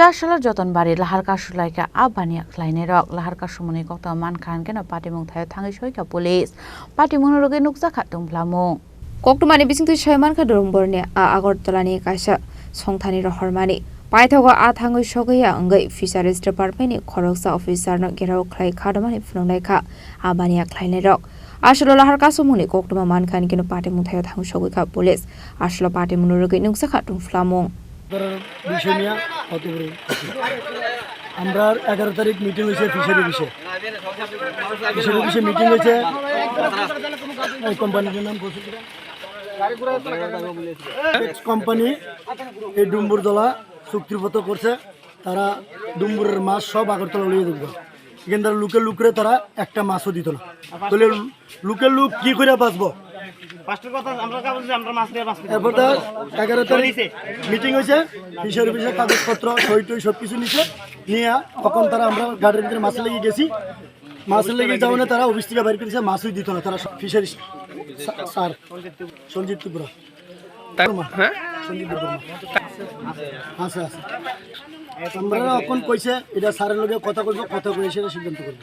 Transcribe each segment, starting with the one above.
Chashala Jotonbari, Laharka Shulaika, Abania, Kleinerok, Laharka Shumani Kota Mankan, Geno Patimung Thai Tangishoika Police, Patimunoganuksa Katung Plamo. Koktumani bising tu Shaman Kadumborne, Agortolani Kasha, Songtani Rohormani, Paitoga Atango Shogaya, and Fisheries Department, Korosa officer not Gero Clay Cardamani from Leka, Abania Kleinerok. Ashlo Laharka Sumuni, Koktuma Mankan, Geno Patimung Thai Tangishoika Police, Ashlo Patimunoganuksa Katung Flamong. বিষয় নিয়ে হতে পারে আমরা 11 তারিখ meeting হয়েছে fishery বিষয়ে meeting হয়েছে এই কোম্পানির নাম কোম্পানি এই ডুম্বুরতলা চুক্তিপত্র করছে তারা ডুম্বুরের মাছ সব আগরতলা লিয়ে দেবে কিন্তু লোকের লোকরে তারা একটা মাছও দিত না তাহলে লোকের লোক কি করে বাঁচবো এরপর 11 তারিখ মিটিং হয়েছে ফিশারি বিষয়ে কাগজপত্র সই টই সব কিছু নিচ্ছে নিয়ে তখন তারা আমরা গাড়ির ভিতরে মাছ লেগে গেছি মাছ লেগে যাওয়ানে তারা অফিস থেকে বাইর করেছে মাছই দিত না তারা ফিশারি স্যার সঞ্জিত ত্রিপুরা আচ্ছা আচ্ছা আমরা এখন কইছে এটা স্যারের লগে কথা বলবো কথা কই সেটা সিদ্ধান্ত করবো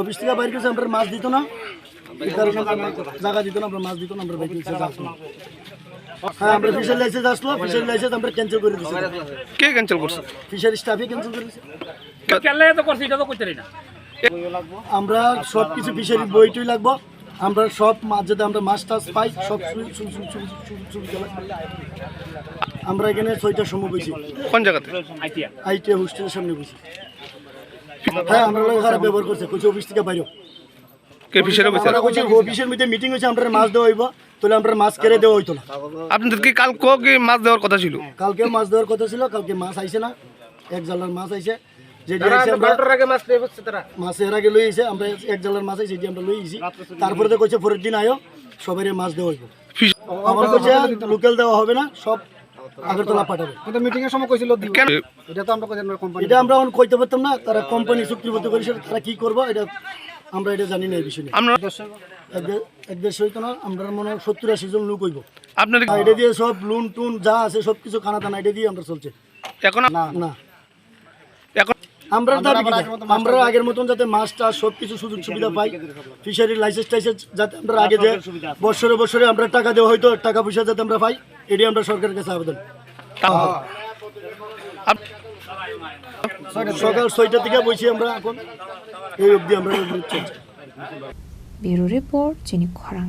অফিস থেকে বাইর করেছে আমরা মাছ দিত না জায়গা দিত না আমরা মাছ দিত না আমরা বাইরে আসলো হ্যাঁ আমরা ফিশারি লাইসেন্স আসলো ফিশারি লাইসেন্স আমরা ক্যান্সেল করে দিছি কে ক্যান্সেল করছে ফিশারি স্টাফই ক্যান্সেল করেছে কেলে তো করছে এটা তো কইতে না আমরা সব কিছু ফিশারি বইটই লাগবো আমরা সব মাছ যদি আমরা মাছ টাছ পাই সব আমরা এখানে 6টার সময় বসি কোন জায়গাতে আইটিআই হোস্টেলের সামনে বসি হ্যাঁ আমরা লোক খারাপ ব্যবহার করছে কিছু অফিস থেকে বাইরে কে ফিশারি অফিসের মধ্যে মিটিং হয়েছে আমরা মাছ দেওয়া হইব তাহলে আমরা মাছ কেড়ে দেওয়া হইতো না আপনাদের কি কালকে কি মাছ দেওয়ার কথা ছিল কালকে মাছ দেওয়ার কথা ছিল কালকে মাছ আইছে না এক জালার মাছ আইছে মাছের আগে লই আইছে আমরা এক জালার মাছ আইছে আমরা লই আইছি তারপরে তো কইছে পরের দিন আয়ো সবাই মাছ দেওয়া হইব আমার কইছে লোকাল দেওয়া হবে না সব আগরতলা পাঠাবে কিন্তু মিটিং এর সময় কইছিল এটা তো আমরা কইছেন কোম্পানি এটা আমরা এখন কইতে পারতাম না তারা কোম্পানি চুক্তিবদ্ধ করেছে তারা কি করবে এটা আমরা এটা জানি না এই বিষয়ে আমরা এক দেশ হইতো না আমরা মনে হয় 70-80 জন লোক হইব আপনার এটা দিয়ে সব লুন টুন যা আছে সব কিছু খানা দানা এটা দিয়ে আমরা চলছে এখন না না এখন আমরা আমরা আগের মতন যাতে মাছ টাছ সব কিছু সুযোগ সুবিধা পাই ফিশারির লাইসেন্স টাইসেন্স যাতে আমরা আগে যে বছরে বছরে আমরা টাকা দেওয়া হয়তো টাকা পয়সা যাতে আমরা পাই এটাই আমরা সরকারের কাছে আবেদন সকাল 6টা থেকে বসি আমরা এখন এই অবধি আমরা ব্যুরো রিপোর্ট চিনি খরাং।